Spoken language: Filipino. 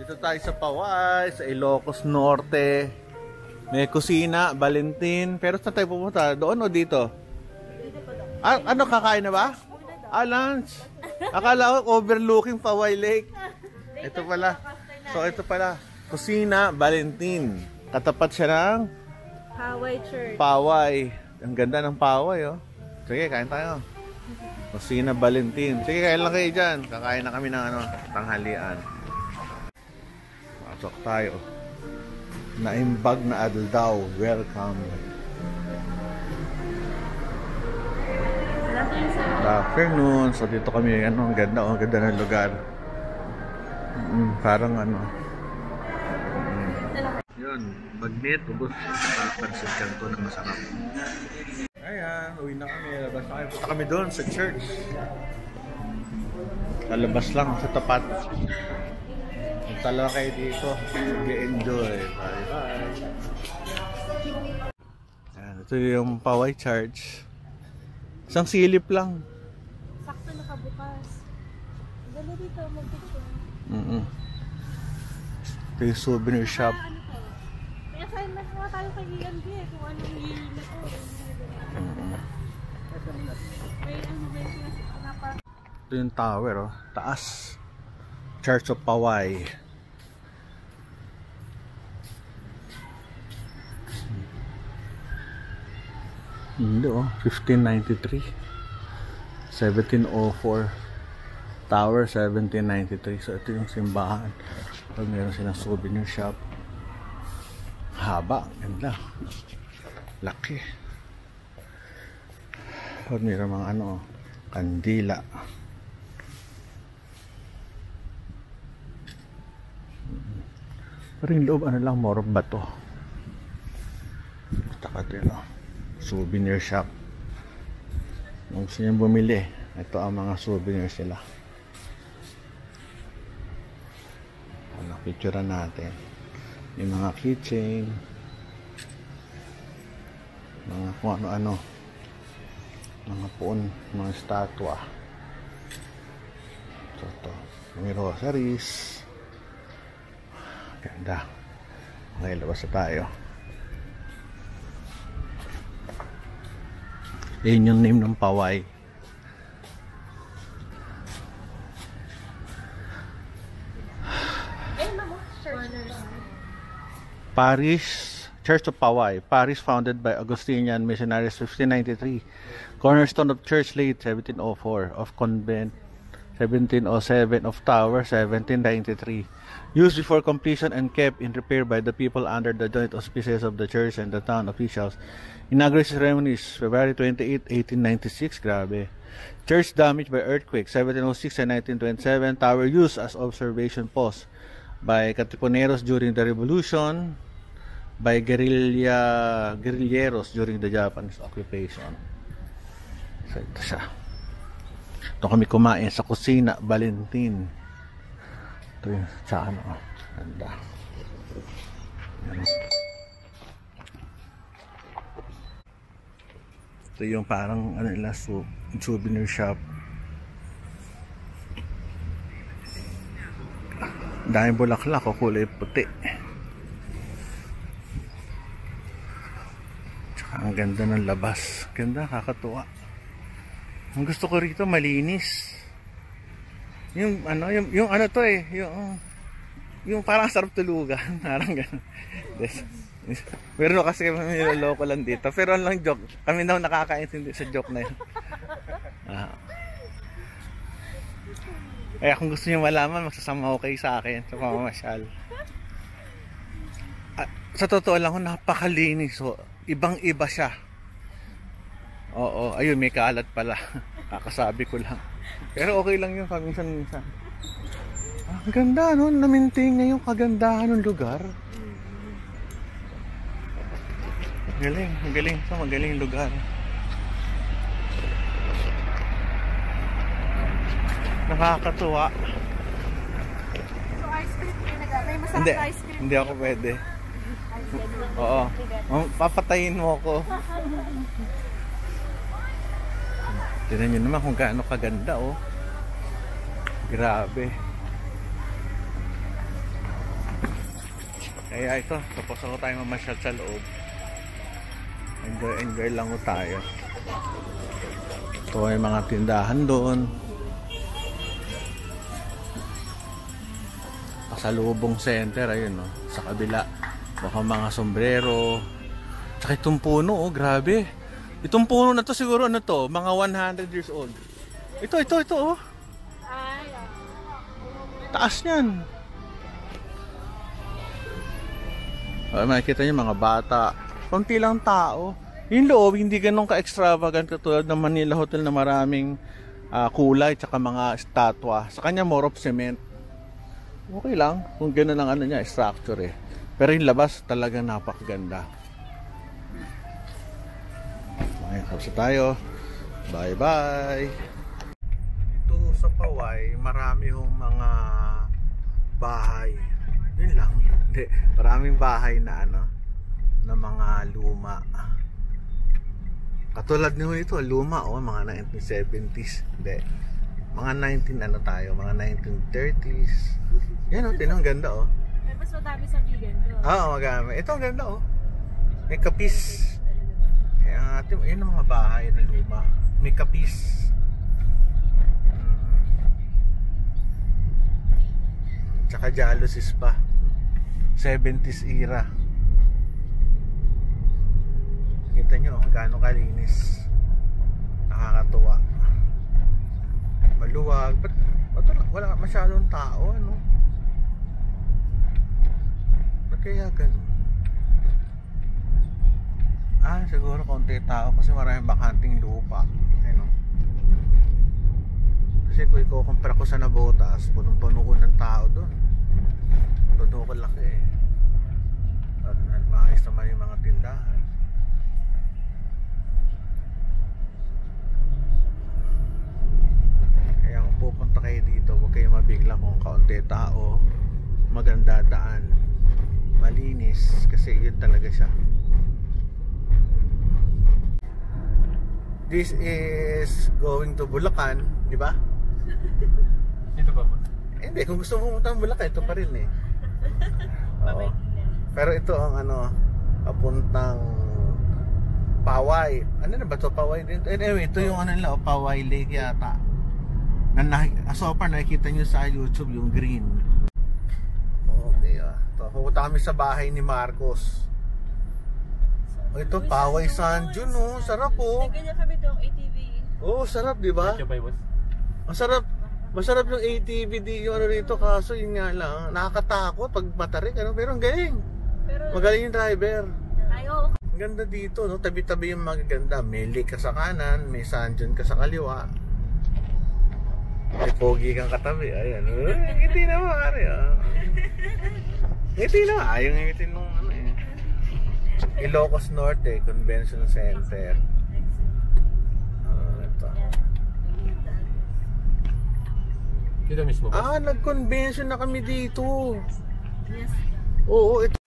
Dito tayo sa Paway, sa Ilocos Norte. May kusina, Valentin. Pero saan tayo pupunta? Doon o dito? Ano, kakain na ba? Lunch. Akala ko overlooking Paway Lake. Ito pala. So ito pala, kusina, Valentin. Katapat siya ng Paway Church. Paway. Ang ganda ng Paway, oh. Sige, kain tayo. Kusina, Valentin. Sige, kain lang kayo dyan. Kakain na kami ng tanghalian. Pasok tayo. Naimbag na Adaldaw. Welcome. Good afternoon. So dito kami, ang ganda, ang ganda ng lugar. Parang yun, magnet, ubos. Pansit kanto na masarap. Ayan, uwi na kami. Labas na kami. Punta kami doon sa church. Lalabas lang sa tapat. Punta lang kayo dito. Mag-enjoy. Bye bye. Ayan, ito yung Paway Church. Isang silip lang. Sakto nakabukas. Ganda dito, mag-picture. Ito yung souvenir shop. May assignment nga tayo kay Ian B kung anong year na to. Ito yung tower, oh. Taas. Church of Paway. Hindi, oh. 1593. 1704. Tower 1793. So ito yung simbahan. Pag meron silang souvenir shop. Haba, ganda. Laki. Pag meron mga kandila. Pero yung loob, lang, more bato. Taka dito. Souvenir shop. Kung gusto nyo bumili, ito ang mga souvenirs sila. Picturean natin yung mga keychain, mga kung ano-ano, mga puon, mga statwa. So ito, may rosaries. Ganda. Okay, labas na tayo. Yun yung name ng Paway. Parish, Church of Paway. Parish founded by Augustinian missionaries 1593. Cornerstone of church late 1704. Of convent 1707. Of tower 1793. Used before completion and kept in repair by the people under the joint auspices of the church and the town officials. Inauguration ceremonies February 28, 1896. Grabe. Church damaged by earthquake 1706 and 1927. Tower used as observation post by Katipuneros during the Revolution, by guerrilleros during the Japanese occupation. So ito siya. Ito kami kumain sa kusina, Valentin. Ito yung sa ganda. Ito yung parang nila, souvenir shop. Daming bulaklak o kulay puti. Tsaka ang ganda ng labas. Ganda, kakatuwa. Ang gusto ko rito malinis. Yung to eh, yung parang sarap tulugan, parang gano'n. Pero kasi kami niloloko lang dito. Pero lang joke. Kami daw nakakaintindi sa joke na yun. Kaya kung gusto niyo malaman, magsasama ko kayo sa akin sa pamamasyal. Sa totoo lang, napakalinis. So, ibang-iba siya. Oo, ayun, may kalat pala. Kakasabi ko lang. Pero okay lang yun, paminsan-minsan. Ang ganda, no? Na-maintain niya yung kagandahan ng lugar. Galing, magaling ito, magaling yung lugar. Nakakatuwa. So ice cream, may masarap na ice cream. Hindi ako pwede. Oo. Papatayin mo ako. Tignan nyo naman kung gaano kaganda, oh. Grabe. Kaya ito, tapos ako tayo mamasyal sa loob. Enjoy lang ko tayo. Ito ay mga tindahan doon. Pasalubong center, ayun no, sa kabila. Baka mga sombrero. Tsaka itong puno, oh, grabe. Itong puno na to siguro ano to, mga 100 years old. Ito, oh. Ay, Taas niyan. Makikita niyo mga bata. Konti lang tao. Yung loob, hindi ganun ka-extravagant katulad ng Manila Hotel na maraming kulay tsaka mga estatwa. Sa kanya, more of cement. Okay lang kung ganun ang ano niya, structure eh. Pero yung labas talaga napakaganda. Okay, tapos tayo. Bye-bye. Ito sa Paway, marami hong mga bahay. Yun lang. Hindi, maraming bahay na ano, na mga luma. Katulad nyo ito, luma o, mga 1970s. Hindi. Mga 19 ano tayo, mga 1930s. Yan o, tinong ganda o. Pero mas madami sa vegan doon. Oo, magami. Ito ang ganda o. May kapis. Kaya yun ang mga bahay na luma. May kapis. Tsaka jalousies pa. 70s era. Kita nyo kung gaano kalinis. Nakakatuwa. Maluwag. Ba't wala masyadong tao, ano? Ba't kaya ganun? Siguro konti tao kasi maraming bakanting lupa. Ano? Kasi kung ikukumpara ko sa Nabotas, punong-puno ko ng tao doon. Todo ko laki eh. At maayos naman yung mga tindahan. Kaya kung pupunta kayo dito, huwag kayo mabigla kung kaunti tao. Maganda daan, malinis, kasi yun talaga siya. This is going to Bulacan, di ba? Dito ba ba? Hindi, kung gusto mo pumunta ng Bulacan, ito pa rin eh. Oo. Pero ito ang ano, papuntang Paway. Ano na ba ito? Paway din. Anyway, ito yung ano nila, Paway Lake yata. So far nakikita nyo sa YouTube yung green. Okay ito, pupunta kami sa bahay ni Marcos. Ito, Paway Sand Dune, oh. Sarap oh. Nagganyan kami doon, ATV. Oh, sarap, di ba? Masarap. Masarap yung ATV di yung ano dito, kaso yun nga lang, nakakatakot pag matarik, ano, pero ang galing. Magaling yung driver. Ayo. Ang ganda dito, no? Tabi-tabi yung magaganda. May lake ka sa kanan, may sand dune ka sa kaliwa. May pogi kang katabi. Ayan. Ngiti na maaari, ah. Ngiti na. Ayaw ngitin nung ano eh. Ilocos Norte Convention Center. Ito. Dito mismo ba? Nag-convention na kami dito. Yes. Oo, ito.